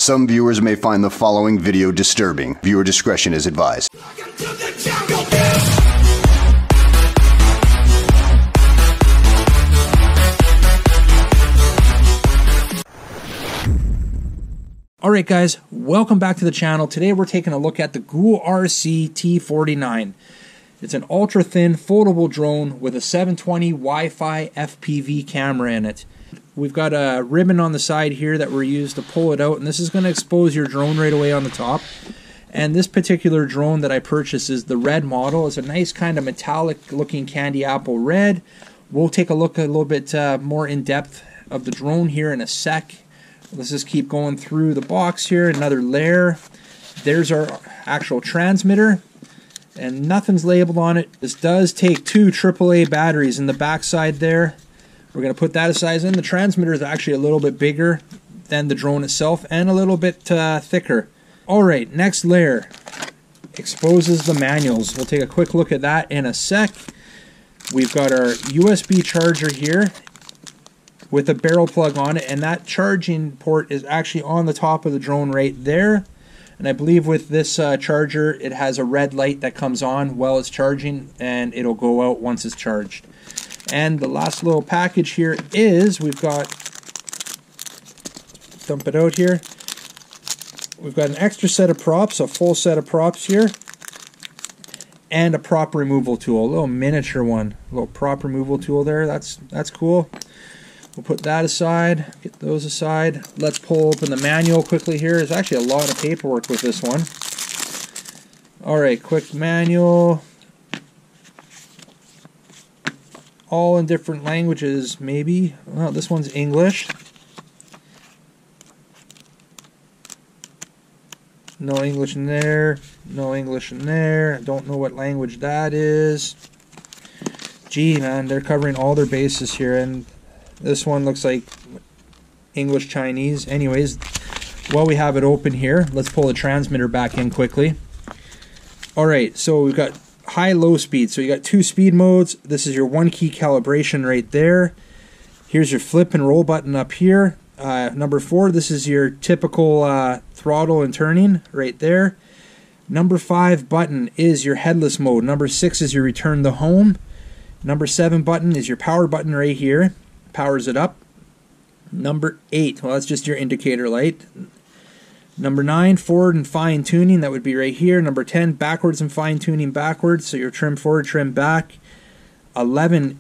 Some viewers may find the following video disturbing. Viewer discretion is advised. Alright guys, welcome back to the channel. Today we're taking a look at the Goolrc T49. It's an ultra-thin foldable drone with a 720 Wi-Fi FPV camera in it. We've got a ribbon on the side here that we're used to pull it out, and this is going to expose your drone right away on the top. And this particular drone that I purchased is the red model. It's a nice kind of metallic looking candy apple red. We'll take a look a little bit more in depth of the drone here in a sec. Let's just keep going through the box here. Another layer. There's our actual transmitter, and nothing's labeled on it. This does take two AAA batteries in the back side there. We're going to put that aside. And the transmitter is actually a little bit bigger than the drone itself and a little bit thicker. Alright, next layer exposes the manuals. We'll take a quick look at that in a sec. We've got our USB charger here with a barrel plug on it, and that charging port is actually on the top of the drone right there. And I believe with this charger, it has a red light that comes on while it's charging, and it'll go out once it's charged. And the last little package here is, we've got, dump it out here, we've got an extra set of props, a full set of props here, and a prop removal tool, a little miniature one, a little prop removal tool there. That's cool. We'll put that aside, get those aside. Let's pull open the manual quickly here. There's actually a lot of paperwork with this one. Alright, quick manual. All in different languages, maybe. Well, this one's English. No English in there. No English in there. I don't know what language that is. Gee, man, they're covering all their bases here, and this one looks like English Chinese. Anyways, while we have it open here, let's pull the transmitter back in quickly. Alright, so we've got high-low speed. So you got two speed modes. This is your one key calibration right there. Here's your flip and roll button up here. Number 4, this is your typical throttle and turning right there. Number 5 button is your headless mode. Number 6 is your return to home. Number 7 button is your power button right here. Powers it up. Number 8, well, that's just your indicator light. Number 9, forward and fine tuning, that would be right here. Number 10, backwards and fine tuning backwards, so your trim forward, trim back. 11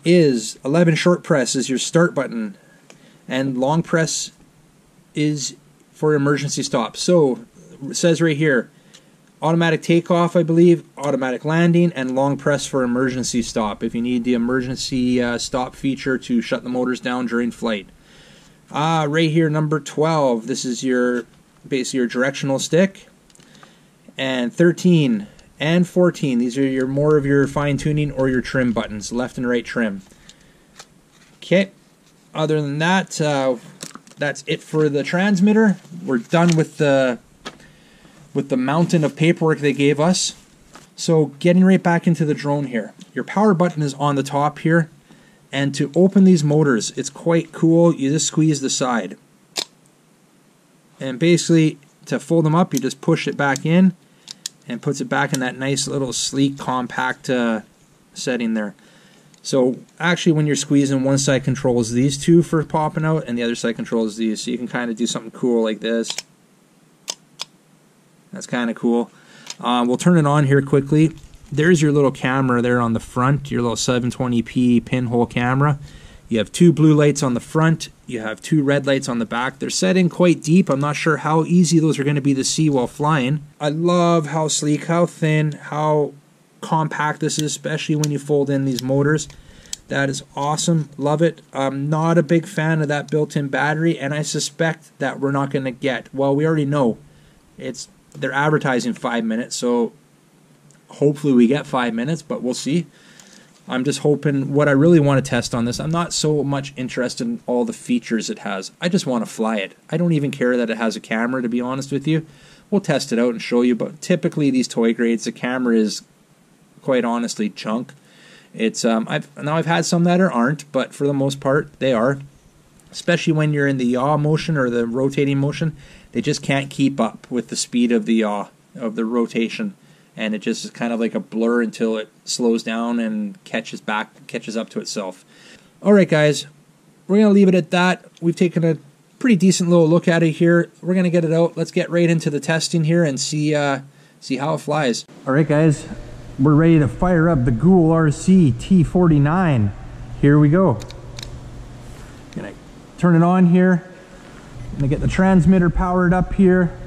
short press is your start button, and long press is for emergency stop. So it says right here, automatic takeoff, I believe, automatic landing, and long press for emergency stop if you need the emergency stop feature to shut the motors down during flight. Right here, number 12, this is your basically your directional stick. And 13 and 14, these are your more of your fine tuning or your trim buttons, left and right trim. Okay, other than that, that's it for the transmitter. We're done with the mountain of paperwork they gave us. So getting right back into the drone here. Your power button is on the top here, and to open these motors, it's quite cool. You just squeeze the side, and basically to fold them up, you just push it back in and puts it back in that nice little sleek compact setting there. So actually when you're squeezing, one side controls these two for popping out and the other side controls these, so you can kind of do something cool like this. That's kind of cool. We'll turn it on here quickly. There's your little camera there on the front, your little 720p pinhole camera. You have two blue lights on the front. You have two red lights on the back. They're set in quite deep. I'm not sure how easy those are going to be to see while flying. I love how sleek, how thin, how compact this is, especially when you fold in these motors. That is awesome. Love it. I'm not a big fan of that built-in battery, and I suspect that we're not going to get, well, we already know they're advertising 5 minutes, so hopefully we get 5 minutes, but we'll see. I'm just hoping, what I really want to test on this, I'm not so much interested in all the features it has. I just want to fly it. I don't even care that it has a camera, to be honest with you. We'll test it out and show you, but typically these toy grades, the camera is quite honestly junk. It's I've had some that aren't, but for the most part they are. Especially when you're in the yaw motion or the rotating motion, they just can't keep up with the speed of the rotation, and it just is kind of like a blur until it slows down and catches up to itself. All right, guys, we're gonna leave it at that. We've taken a pretty decent little look at it here. We're gonna get it out. Let's get right into the testing here and see how it flies. All right, guys, we're ready to fire up the Goolrc T49. Here we go. Gonna turn it on here. Gonna get the transmitter powered up here.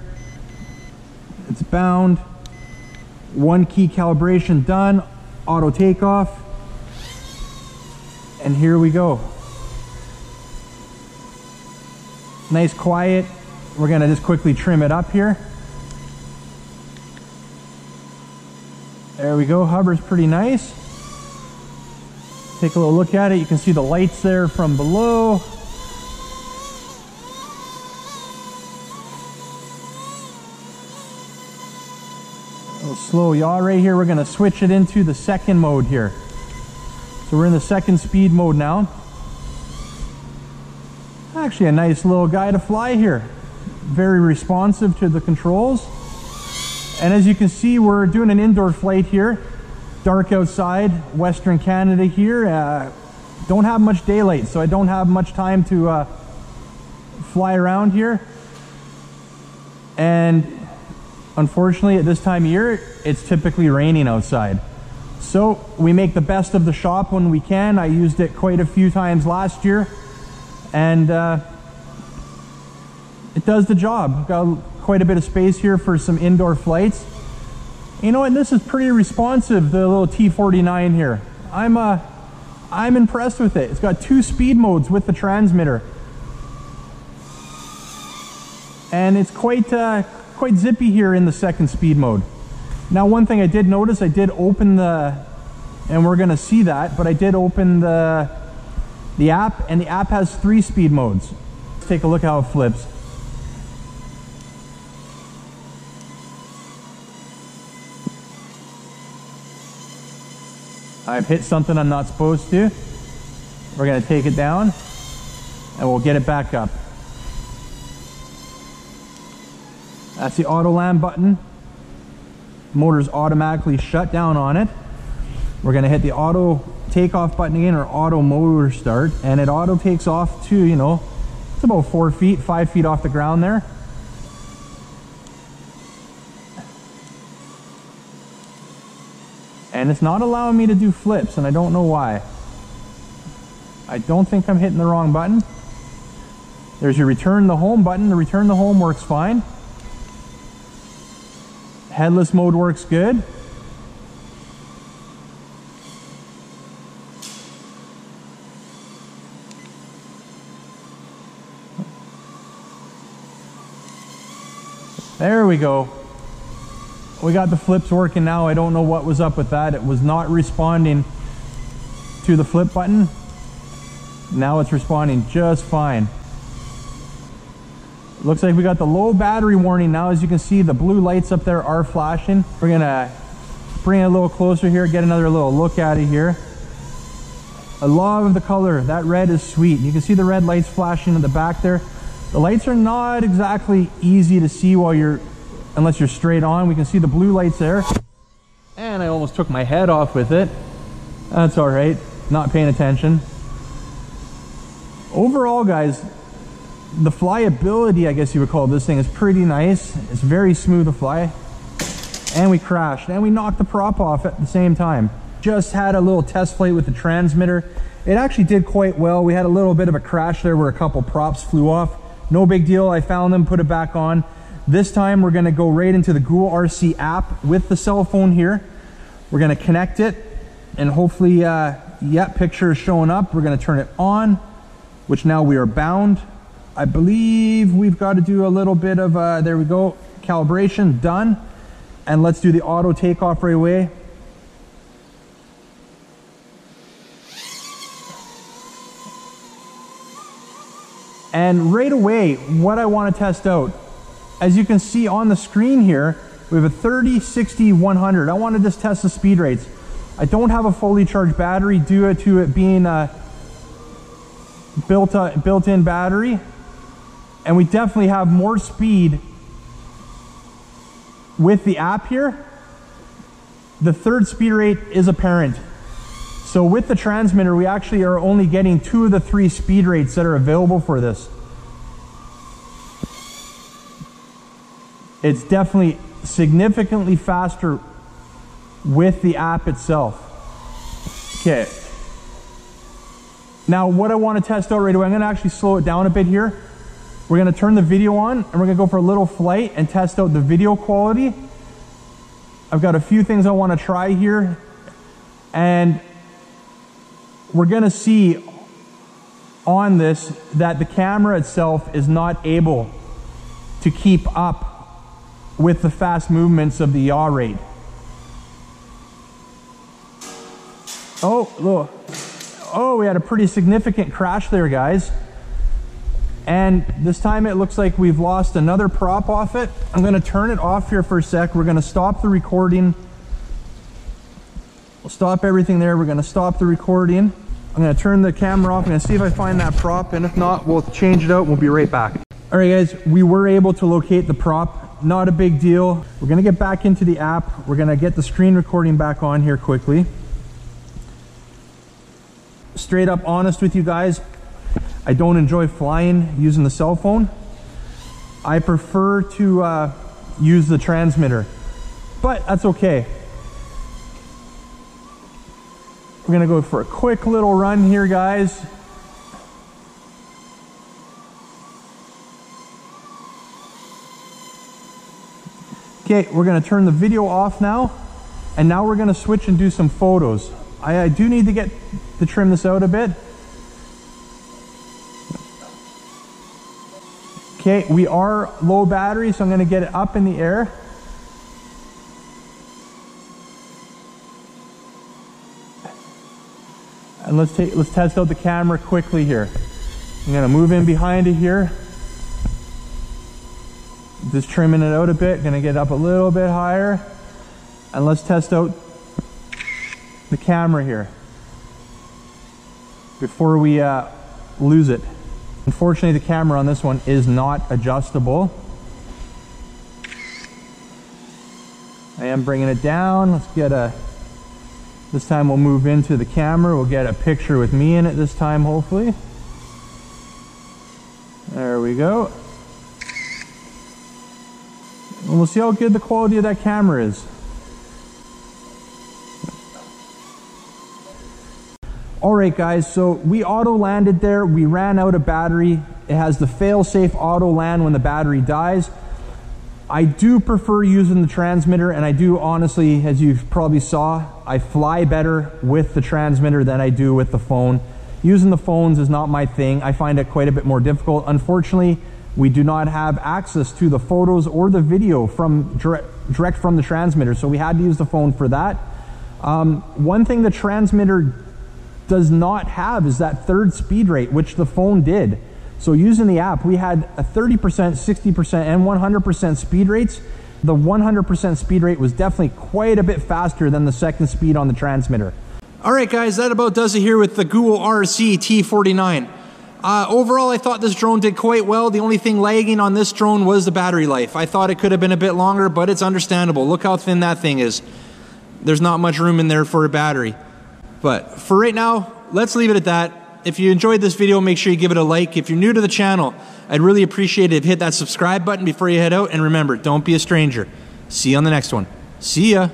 It's bound. 1 key calibration done. Auto takeoff. And here we go. Nice quiet. We're gonna just quickly trim it up here. There we go. Hover's pretty nice. Take a little look at it. You can see the lights there from below. A little slow yaw right here. We're going to switch it into the second mode here. So we're in the second speed mode now. Actually a nice little guy to fly here. Very responsive to the controls. And as you can see, we're doing an indoor flight here. Dark outside, Western Canada here. Don't have much daylight, so I don't have much time to fly around here. And unfortunately, at this time of year, it's typically raining outside. So we make the best of the shop when we can. I used it quite a few times last year, and it does the job. Got quite a bit of space here for some indoor flights. You know what, this is pretty responsive, the little T49 here. I'm impressed with it. It's got 2 speed modes with the transmitter. And it's quite zippy here in the second speed mode. Now, one thing I did notice, I did open and we're gonna see that, but I did open the app, and the app has 3 speed modes. Let's take a look how it flips. I've hit something I'm not supposed to. We're gonna take it down and we'll get it back up. That's the auto land button. Motor's automatically shut down on it. We're gonna hit the auto takeoff button again, or auto motor start, and it auto takes off to, you know, it's about 4 feet, 5 feet off the ground there. And it's not allowing me to do flips, and I don't know why. I don't think I'm hitting the wrong button. There's your return the home button. The return the home works fine. Headless mode works good. There we go. We got the flips working now. I don't know what was up with that. It was not responding to the flip button. Now it's responding just fine. Looks like we got the low battery warning now. As you can see, the blue lights up there are flashing. We're gonna bring it a little closer here, get another little look at it here. I love the color. That red is sweet. You can see the red lights flashing in the back there. The lights are not exactly easy to see unless you're straight on. We can see the blue lights there. And I almost took my head off with it. That's all right, not paying attention. Overall, guys, the flyability, I guess you would call this thing, is pretty nice. It's very smooth to fly. And we crashed, and we knocked the prop off at the same time. Just had a little test flight with the transmitter. It actually did quite well. We had a little bit of a crash there where a couple props flew off. No big deal. I found them, put it back on. This time we're gonna go right into the Goolrc app with the cell phone here. We're gonna connect it, and hopefully, yeah, picture is showing up. We're gonna turn it on, which now we are bound. I believe we've got to do a little bit of, there we go, calibration done. And let's do the auto takeoff right away. And right away, what I want to test out, as you can see on the screen here, we have a 30, 60, 100. I want to just test the speed rates. I don't have a fully charged battery due to it being a built-in battery. And we definitely have more speed with the app here. The third speed rate is apparent. So with the transmitter, we actually are only getting 2 of the 3 speed rates that are available for this. It's definitely significantly faster with the app itself. Okay. Now what I want to test out right away, I'm going to actually slow it down a bit here. We're going to turn the video on and we're going to go for a little flight and test out the video quality. I've got a few things I want to try here, and we're going to see on this that the camera itself is not able to keep up with the fast movements of the yaw rate. Oh, we had a pretty significant crash there, guys. And this time it looks like we've lost another prop off it. I'm going to turn it off here for a sec. We're going to stop the recording. We'll stop everything there. We're going to stop the recording. I'm going to turn the camera off. I'm going to see if I find that prop, and if not, we'll change it out and we'll be right back. All right, guys, we were able to locate the prop. Not a big deal. We're going to get back into the app. We're going to get the screen recording back on here quickly. Straight up honest with you guys, I don't enjoy flying using the cell phone. I prefer to use the transmitter, but that's okay. We're gonna go for a quick little run here, guys. Okay, we're gonna turn the video off now, and now we're gonna switch and do some photos. I do need to trim this out a bit. Okay, we are low battery, so I'm going to get it up in the air. And let's test out the camera quickly here. I'm going to move in behind it here. Just trimming it out a bit, going to get up a little bit higher. And let's test out the camera here before we lose it. Unfortunately, the camera on this one is not adjustable. I am bringing it down. Let's get this time we'll move into the camera. We'll get a picture with me in it this time, hopefully. There we go. And we'll see how good the quality of that camera is. Alright guys, so we auto landed there. We ran out of battery. It has the fail-safe auto land when the battery dies. I do prefer using the transmitter, and I do honestly, as you probably saw, I fly better with the transmitter than I do with the phone. Using the phones is not my thing. I find it quite a bit more difficult. Unfortunately, we do not have access to the photos or the video from direct from the transmitter, so we had to use the phone for that. One thing the transmitter does not have is that third speed rate, which the phone did. So using the app, we had a 30%, 60%, and 100% speed rates. The 100% speed rate was definitely quite a bit faster than the second speed on the transmitter. All right, guys, that about does it here with the Goolrc T49. Overall, I thought this drone did quite well. The only thing lagging on this drone was the battery life. I thought it could have been a bit longer, but it's understandable. Look how thin that thing is. There's not much room in there for a battery. But for right now, let's leave it at that. If you enjoyed this video, make sure you give it a like. If you're new to the channel, I'd really appreciate it if you hit that subscribe button before you head out. And remember, don't be a stranger. See you on the next one. See ya.